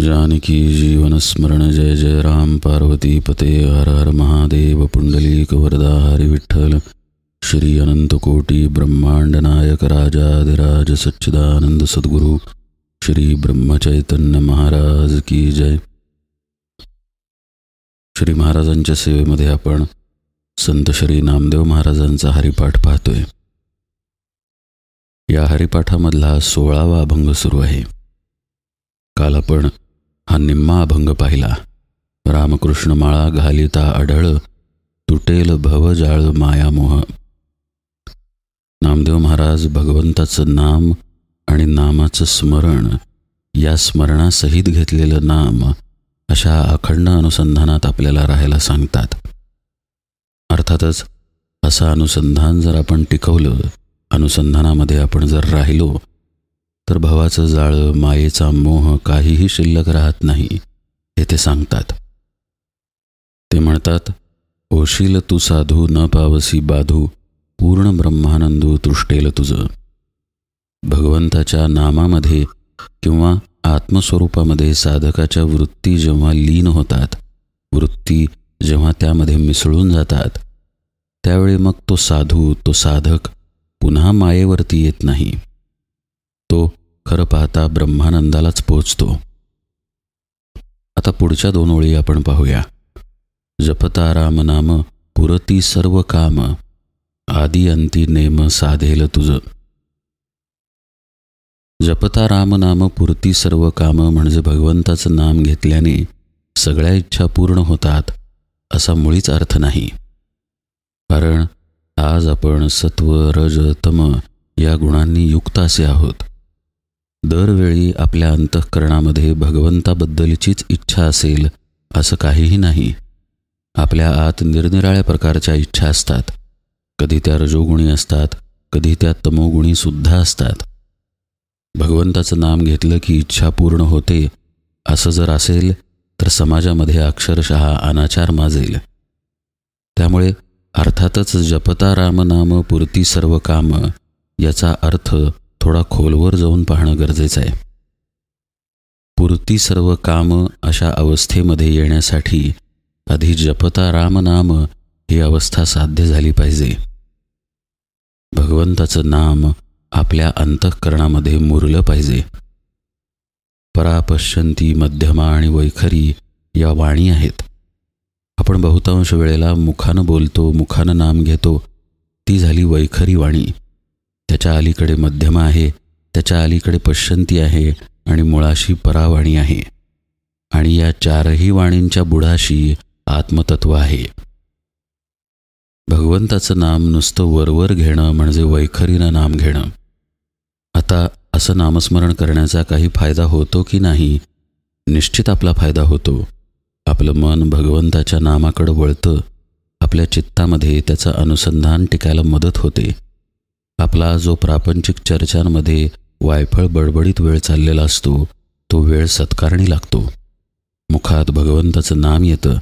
जानकी जीवन स्मरण जय जय राम पार्वती पते हर हर महादेव पुंडलीक वरदा हरि विठ्ठल श्री अनंत कोटी ब्रह्मांड नायक राजाधिराज सच्चिदानंद सद्गुरु श्री ब्रह्मचैतन्य महाराज की जय। श्री महाराजांच्या सेवेमध्ये आपण संत श्री नामदेव महाराजांचा हरिपाठ पाहतोय। या हरिपाठामधला 16वा अभंग सुरू आहे। काल आपण हा निम्मा अभंग पाहिला। रामकृष्ण माळा घालिता आढळ तुटेल भवजाळ मायामोह। नामदेव महाराज भगवंताचं नाम आणि नामाचं स्मरण या स्मरणासहित घेतलेलं नाम अशा अखंड अनुसंधानात आपल्याला राहायला सांगतात। अर्थातच असं अनुसंधान जर आपण टिकवलं, अनुसंधानामध्ये आपण जर राहिलो तर भवाचं जाळं मायेचा मोह काहीही शिल्लक राहत नाही हे ते सांगतात। ते म्हणतात, होशील तू साधू न पावसी बाधू पूर्ण ब्रह्मानंदू तृष्टेल तुझं। भगवंताच्या नामामध्ये किंवा आत्मस्वरूपामध्ये साधकाच्या वृत्ती जेव्हा लीन होतात, वृत्ती जेव्हा त्यामध्ये मिसळून जातात, त्यावेळी मग तो साधू, तो साधक पुन्हा मायेवरती येत नाही। तो खरं पाहता ब्रह्मानंदालाच पोचतो। आता पुढच्या 2 ओळी आपण पाहूया। जपता राम नाम पुरती सर्व काम आदि अंती नेम साधेल तुझं। जपता राम नाम पुरती सर्व काम म्हणजे भगवंताचं नाम घेतल्याने सगळ्या इच्छा पूर्ण होतात असा मुळीच अर्थ नाही। कारण आज आपण सत्व रज तम या गुणांनी युक्त असे आहोत। दरवेळी आपल्या अंतःकरणामध्ये भगवंताबद्दलचीच इच्छा असेल असं काहीही नाही। आपल्या आत निरनिराळ्या प्रकारच्या इच्छा असतात। कधी त्या रजोगुणी असतात, कधी त्या तमोगुणी सुद्धा असतात। भगवंताचं नाम घेतलं की इच्छा पूर्ण होते असं जर असेल तर समाजामध्ये अक्षरशः अनाचार माजेल। त्यामुळे अर्थातच जपता राम नाम पुरती सर्व काम याचा अर्थ थोडा खोलवर जाऊन पाहणं गरजेचं आहे। पुरती सर्व काम अशा अवस्थेमध्ये येण्यासाठी आधी जपता राम नाम ही अवस्था साध्य झाली पाहिजे। भगवंताचं नाम आपल्या अंतःकरणामध्ये मुरलं पाहिजे। परापश्यंती, मध्यमा आणि वैखरी या वाणी आहेत। आपण बहुतांश वेळेला मुखानं बोलतो, मुखानं नाम घेतो, ती झाली वैखरी वाणी। त्याच्या अलीकडे मध्यमा आहे, त्याच्या अलीकडे पश्यंती आहे आणि मुळाशी परावाणी आहे। आणि या 4ही वाणींच्या बुडाशी आत्मतत्व आहे। भगवंताचं नाम नुसतं वरवर घेणं म्हणजे वैखरीनं नाम घेणं। आता असं नामस्मरण करण्याचा काही फायदा होतो की नाही? निश्चित आपला फायदा होतो। आपलं मन भगवंताच्या नामाकडे वळतं, आपल्या चित्तामध्ये त्याचं अनुसंधान टिकायला मदत होते। आपला जो प्रापंचिक चर्चांमध्ये वायफळ बडबडीत वेळ चाललेला असतो तो वेळ सत्कारणी लागतो। मुखात भगवंताचं नाम येतं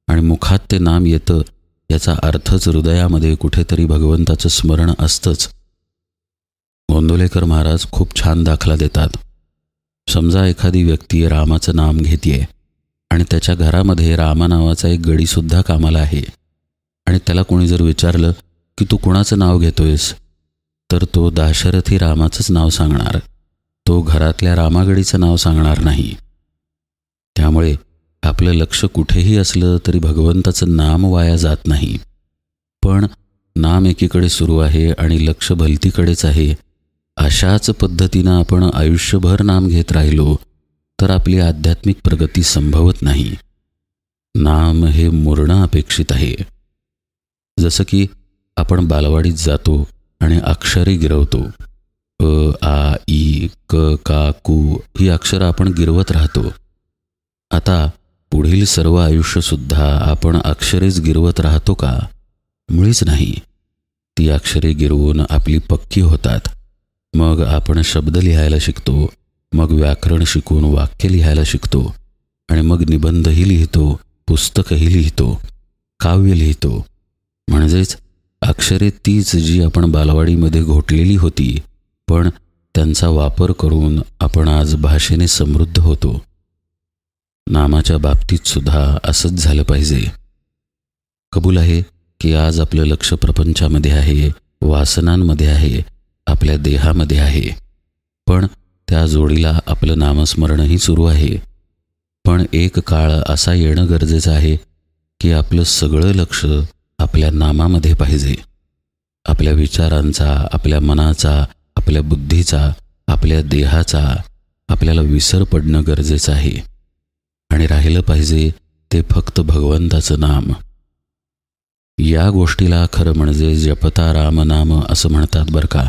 आणि मुखात ते नाम येतं याचा अर्थच हृदयामध्ये कुठेतरी भगवंताचं स्मरण असतंच। गोंदवलेकर महाराज खूप छान दाखला देतात। समजा एखादी व्यक्ती रामाचं नाम घेतेय आणि त्याच्या घरामध्ये रामा नावाचा एक गडीसुद्धा कामाला आहे आणि त्याला कोणी जर विचारलं की तू कुणाचं नाव घेतोयस, तर तो दाशरथी रामाचंच नाव सांगणार। तो घरातल्या रामागडीचं नाव सांगणार नाही। त्यामुळे आपलं लक्ष कुठेही असलं तरी भगवंताचं नाम वाया जात नाही। पण नाम एकीकडे सुरू आहे आणि लक्ष भलतीकडेच आहे, अशाच पद्धतीनं आपण आयुष्यभर नाम घेत राहिलो तर आपली आध्यात्मिक प्रगती संभवत नाही। नाम हे मुरणं अपेक्षित आहे। जसं की आपण बालवाडीत जातो आणि अक्षरे गिरवतो। अ आ ई क का कू ही अक्षरं आपण गिरवत राहतो। आता पुढील सर्व आयुष्यसुद्धा आपण अक्षरेच गिरवत राहतो का? मुळीच नाही। ती अक्षरे गिरवून आपली पक्की होतात। मग आपण शब्द लिहायला शिकतो, मग व्याकरण शिकून वाक्य लिहायला शिकतो आणि मग निबंधही लिहितो, पुस्तकही लिहितो, काव्य लिहितो। म्हणजेच अक्षरे तीच जी आपण बालवाडीमध्ये घोटलेली होती, पण त्यांचा वापर करून आपण आज भाषेने समृद्ध होतो। नामाच्या बाबतीत सुद्धा असंच झालं पाहिजे. कबूल आहे की आज आपलं लक्ष प्रपंचामध्ये आहे, वासनांमध्ये आहे, आपल्या देहामध्ये आहे. पण त्या जोडीला आपलं नामस्मरणही सुरू आहे. पण एक काळ असा येणं गरजेचं आहे की आपलं सगळं लक्ष आपल्या नामामध्ये पाहिजे. आपल्या विचारांचा, आपल्या मनाचा, आपल्या बुद्धीचा, आपल्या देहाचा आपल्याला विसर पडणं गरजेचं आहे. आणि राहिलं पाहिजे ते फक्त भगवंताचं नाम. या गोष्टीला खरं म्हणजे जपता राम नाम असं म्हणतात बरं का.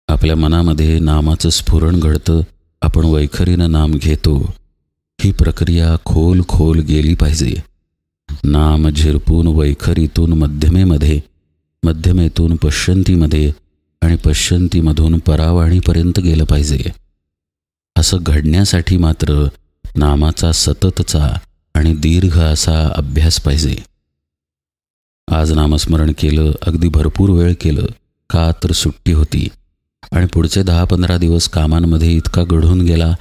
आपल्या मनामध्ये नामाचं स्फुरण घडतं, आपण वैखरीनं नाम घेतो. ही प्रक्रिया खोल खोल गेली पाहिजे. नाम झिरपून वैखरीतून मध्यमेमध्ये, मध्यमेतून पश्यंतीमध्ये आणि पश्यंतीमधून परावाणीपर्यंत गेलं पाहिजे. असं घडण्यासाठी मात्र नामाचा सततचा आणि दीर्घ असा अभ्यास पाहिजे. आज नामस्मरण केलं, अगदी भरपूर वेळ केलं, का तर सुट्टी होती आणि पुढचे 10-15 दिवस कामांमध्ये इतका गढून गेला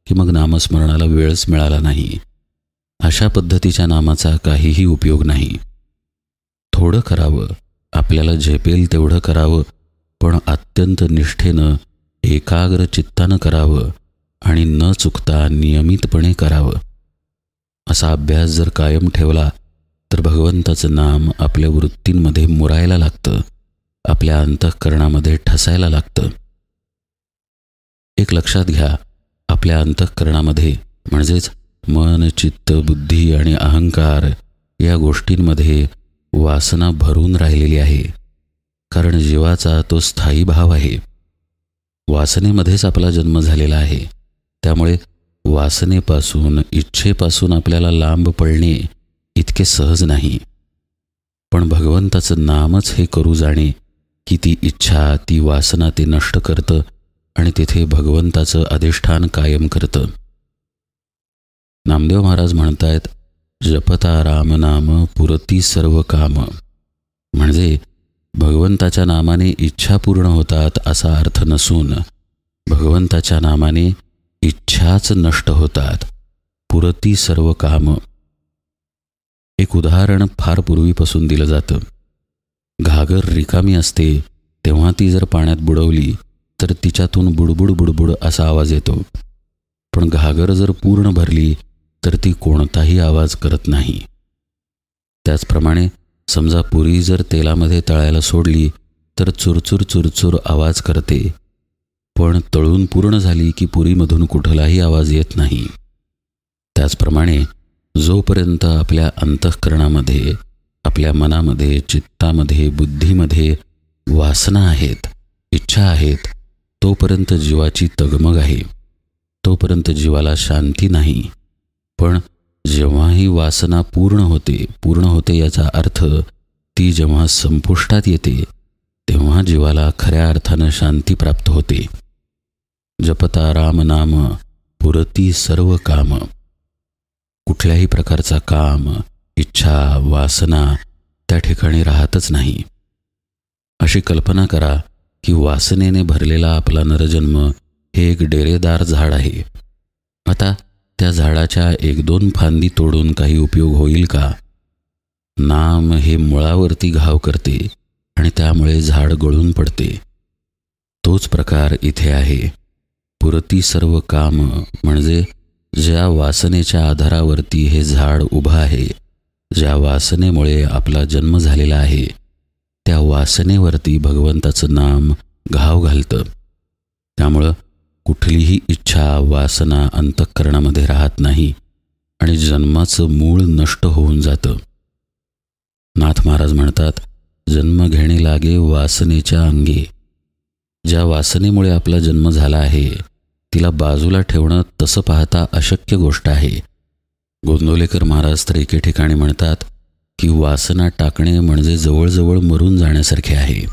की मग नामस्मरणाला वेळच मिळाला नाही. अशा पद्धतीच्या नामाचा काहीही उपयोग नाही. थोडं करावं, आपल्याला झेपेल तेवढं करावं, पण अत्यंत निष्ठेनं, एकाग्र चित्तानं करावं आणि न चुकता नियमितपणे करावं. असा अभ्यास जर कायम ठेवला तर भगवंताचं नाम आपल्या वृत्तींमध्ये मुरायला लागतं, आपल्या अंतःकरणामध्ये ठसायला लागतं. एक लक्षात घ्या, आपल्या अंतःकरणामध्ये म्हणजेच मन, चित्त, बुद्धी आणि अहंकार या गोष्टींमध्ये वासना भरून राहिलेली आहे. कारण जीवाचा तो स्थायी भाव आहे. वासनेमध्येच आपला जन्म झालेला आहे. त्यामुळे वासनेपासून, इच्छेपासून आपल्याला लांब पडणे इतके सहज नाही. पण भगवंताचं नामच हे करू जाणे की ती इच्छा, ती वासना ते नष्ट करतं आणि तिथे भगवंताचं अधिष्ठान कायम करतं. नामदेव महाराज म्हणतायत, जपता राम नाम पुरती सर्व काम. म्हणजे भगवंताच्या नामाने इच्छा पूर्ण होतात असा अर्थ नसून भगवंताच्या नामाने इच्छाच नष्ट होतात. पुरती सर्व काम. एक उदाहरण फार पूर्वीपासून दिलं जातं. घागर रिकामी असते तेव्हा ती जर पाण्यात बुडवली तर तिच्यातून बुडबुड बुडबुड असा आवाज येतो. पण घागर जर पूर्ण भरली तर ती कोणताही आवाज करत नाही. त्याचप्रमाणे समजा पुरी जर तेलामध्ये तळायला सोडली तर चुरचुर चुरचुर आवाज करते. पण तळून पूर्ण झाली की पुरीमधून कुठलाही आवाज येत नाही. त्याचप्रमाणे जोपर्यंत आपल्या अंतःकरणामध्ये, आपल्या मनामध्ये, चित्तामध्ये, बुद्धीमध्ये वासना आहेत, इच्छा आहेत, तोपर्यंत जीवाची तगमग आहे, तोपर्यंत जीवाला शांती नाही. पण जेव्हाही वासना पूर्ण होते याचा अर्थ ती जेव्हा संपुष्टात येते तेव्हा जीवाला खऱ्या अर्थानं शांती प्राप्त होते. जपता राम नाम पुरती सर्व काम. कुठल्याही प्रकारचा काम, इच्छा, वासना त्या ठिकाणी राहतच नाही. अशी कल्पना करा की वासनेने भरलेला आपला नरजन्म हे एक डेरेदार झाड आहे. आता त्या झाडाच्या 1-2 फांदी तोडून काही उपयोग होईल का? नाम हे मुळावरती घाव करते आणि त्यामुळे झाड गळून पडते. तोच प्रकार इथे आहे. पुरती सर्व काम म्हणजे ज्या वासनेच्या आधारावरती हे झाड उभं आहे, ज्या वासनेमुळे आपला जन्म झालेला आहे, त्या वासनेवरती भगवंताचं नाम घाव घालतं. त्यामुळं कुठलीही इच्छा, वासना अंतःकरणामध्ये राहत नाही आणि जन्माचं मूळ नष्ट होऊन जातं. नाथ महाराज म्हणतात, जन्म घेणे लागे वासनेच्या अंगे. ज्या वासनेमुळे आपला जन्म झाला आहे तिला बाजूला ठेवणं तसं पाहता अशक्य गोष्ट आहे. गोंदवलेकर महाराज तर एके ठिकाणी म्हणतात की वासना टाकणे म्हणजे जवळजवळ मरून जाण्यासारखे आहे.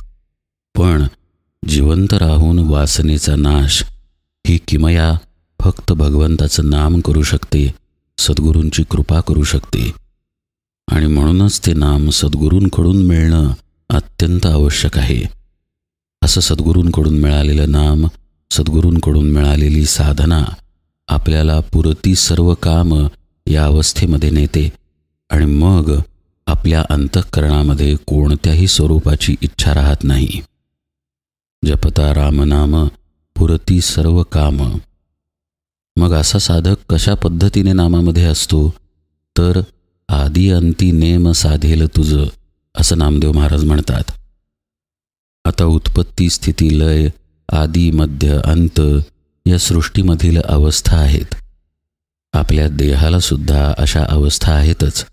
पण जिवंत राहून वासनेचा नाश ही किमया फक्त भगवंताचं नाम करू शकते, सद्गुरूंची कृपा करू शकते. आणि म्हणूनच ते नाम सद्गुरूंकडून मिळणं अत्यंत आवश्यक आहे. असं सद्गुरूंकडून मिळालेलं नाम, सद्गुरूंकडून मिळालेली साधना आपल्याला पुरती सर्व काम या अवस्थेमध्ये नेते आणि मग आपल्या अंतःकरणामध्ये कोणत्याही स्वरूपाची इच्छा राहत नाही. जपता रामनाम पुरती सर्व काम. मग असा साधक कशा पद्धतीने नामामध्ये असतो तर आदी अंती नेम साधेल तुझं, असं नामदेव महाराज म्हणतात. आता उत्पत्ती स्थिती लय आदी मध्य अंत या सृष्टीमधील अवस्था आहेत. आपल्या देहाला सुद्धा अशा अवस्था आहेतच.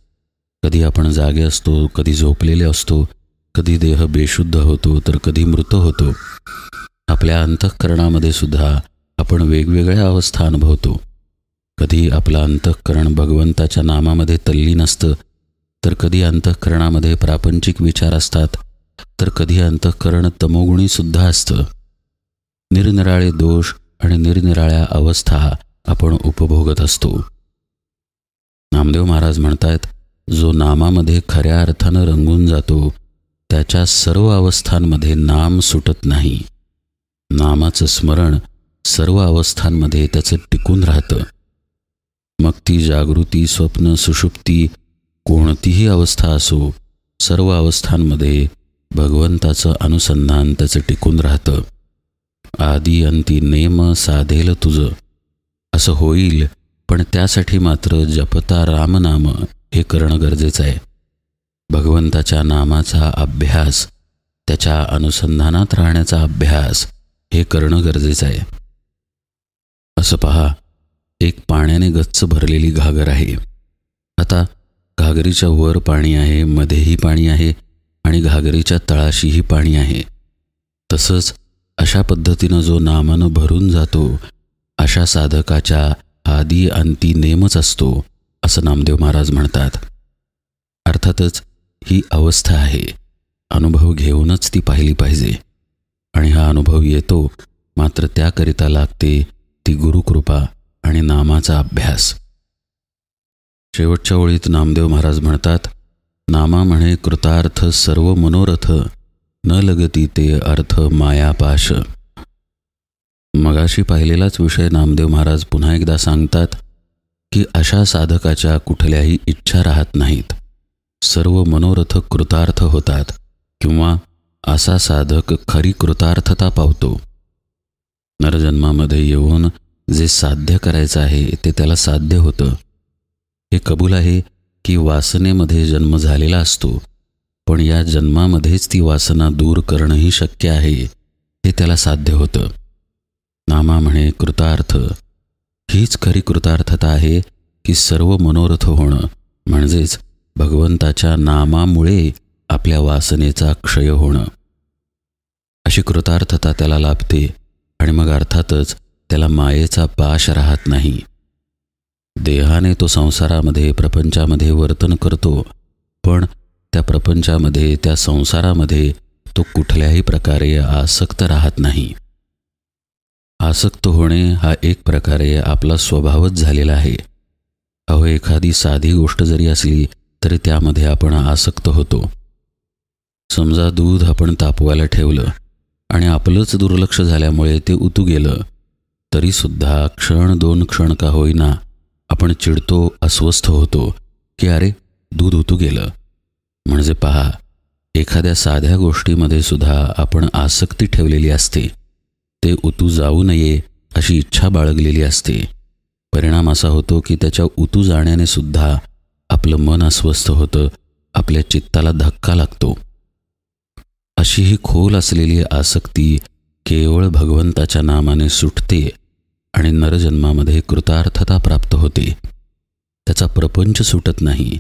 कधी आपण जागे असतो, कधी झोपलेले असतो, कधी देह बेशुद्ध होतो तर कधी मृत होतो. आपल्या अंतःकरणामध्ये सुद्धा आपण वेगवेगळ्या अवस्था अनुभवतो. कधी आपलं अंतःकरण भगवंताच्या नामामध्ये तल्लीन असतं, तर कधी अंतःकरणामध्ये प्रापंचिक विचार असतात, तर कधी अंतःकरण तमोगुणी सुद्धा असतं. निरनिराळे दोष आणि निरनिराळ्या अवस्था आपण उपभोगत असतो. नामदेव महाराज म्हणतात, जो नामामध्ये खऱ्या अर्थानं रंगून जातो त्याच्या सर्व अवस्थांमध्ये नाम सुटत नाही. नामाचं स्मरण सर्व अवस्थांमध्ये त्याचं टिकून राहतं. मग ती जागृती, स्वप्न, सुषुप्ती कोणतीही अवस्था असो, सर्व अवस्थांमध्ये भगवंताचं अनुसंधान त्याचं टिकून राहतं. आदी अंती नेम साधेल तुझं असं होईल, पण त्यासाठी मात्र जपता रामनाम हे करणं गरजेचं आहे. भगवंताच्या नामाचा अभ्यास, त्याच्या अनुसंधानात राहण्याचा अभ्यास हे करणं गरजेचं आहे. असं पहा, एक पाण्याने गच्च भरलेली घागर आहे. आता घागरीच्या वर पाणी आहे, मध्येही पाणी आहे आणि घागरीच्या तळाशीही पाणी आहे. तसंच अशा पद्धतीनं जो नामानं भरून जातो अशा साधकाच्या आदी अंती नेमच असतो, असं नामदेव महाराज म्हणतात. अर्थातच ही अवस्था आहे, अनुभव घेऊनच ती पाहिली पाहिजे. आणि हा अनुभव येतो, मात्र त्याकरिता लागते ती गुरुकृपा आणि नामाचा अभ्यास. शेवटच्या ओळीत नामदेव महाराज म्हणतात, नामा म्हणे कृतार्थ सर्व मनोरथ, न लगती ते अर्थ मायापाश. मगाशी पाहिलेलाच विषय नामदेव महाराज पुन्हा एकदा सांगतात की अशा साधकाच्या कुठल्याही इच्छा राहत नाहीत, सर्व मनोरथ कृतार्थ होतात, किंवा असा साधक खरी कृतार्थता पावतो. नरजन्मामध्ये येऊन जे साध्य करायचं आहे ते त्याला साध्य होतं. हे कबूल आहे की वासनेमध्ये जन्म झालेला असतो, पण या जन्मामध्येच ती वासना दूर करणंही शक्य आहे, हे त्याला साध्य होतं. नामा म्हणे कृतार्थ, हीच खरी कृतार्थता आहे की सर्व मनोरथ होणं, म्हणजेच भगवंताच्या नामामुळे आपल्या वासनेचा क्षय होणं. अशी कृतार्थता त्याला लाभते आणि मग अर्थातच त्याला मायेचा पाश राहत नाही. देहाने तो संसारामध्ये, प्रपंचामध्ये वर्तन करतो, पण त्या प्रपंचामध्ये, त्या संसारामध्ये तो कुठल्याही प्रकारे आसक्त राहत नाही. आसक्त होणे हा एक प्रकारे आपला स्वभावच झालेला आहे. अहो, एखादी साधी गोष्ट जरी असली तरी त्यामध्ये आपण आसक्त होतो. समजा दूध आपण तापवायला ठेवलं आणि आपलंच दुर्लक्ष झाल्यामुळे ते उतू गेलं, तरीसुद्धा क्षण दोन क्षण का होईना आपण चिडतो, अस्वस्थ होतो की अरे दूध उतू गेलं. म्हणजे पहा, एखाद्या साध्या गोष्टीमध्ये सुद्धा आपण आसक्ती ठेवलेली असते, ते उतू जाऊ नये अशी इच्छा बाळगलेली असते. परिणाम असा होतो की त्याच्या उतू जाण्याने सुद्धा आपलं मन अस्वस्थ होतं, आपल्या चित्ताला धक्का लागतो. अशी ही खोल असलेली आसक्ती केवळ भगवंताच्या नामाने सुटते आणि नरजन्मामध्ये कृतार्थता प्राप्त होते. त्याचा प्रपंच सुटत नाही,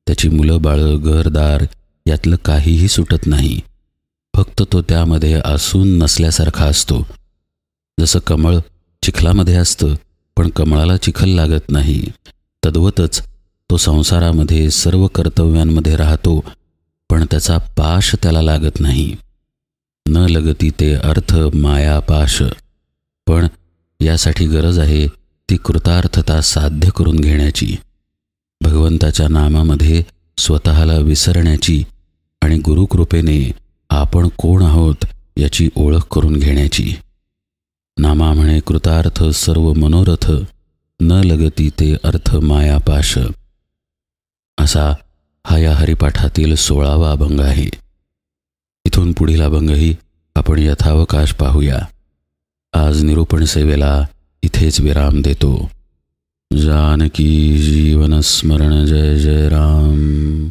त्याची मुलं बाळं, घरदार यातलं काहीही सुटत नाही. फक्त तो त्यामध्ये असून नसल्यासारखा असतो. जसं कमळ चिखलामध्ये असतं पण कमळाला चिखल लागत नाही, तद्वतच तो संसारामध्ये सर्व कर्तव्यांमध्ये राहतो, पण त्याचा पाश त्याला लागत नाही. न लगती ते अर्थ मायापाश. पण यासाठी गरज आहे ती कृतार्थता साध्य करून घेण्याची, भगवंताच्या नामामध्ये स्वतःला विसरण्याची आणि गुरुकृपेने आपण कोण आहोत याची ओळख करून घेण्याची. नामा म्हणे कृतार्थ सर्व मनोरथ, न लगती ते अर्थ मायापाश. असा हा या हरिपाठातील 16वा अभंग आहे. इथून पुढील अभंगही आपण यथावकाश पाहूया. आज निरूपण सेवेला इथेच विराम देतो. जानकी जीवन स्मरण. जय जय राम.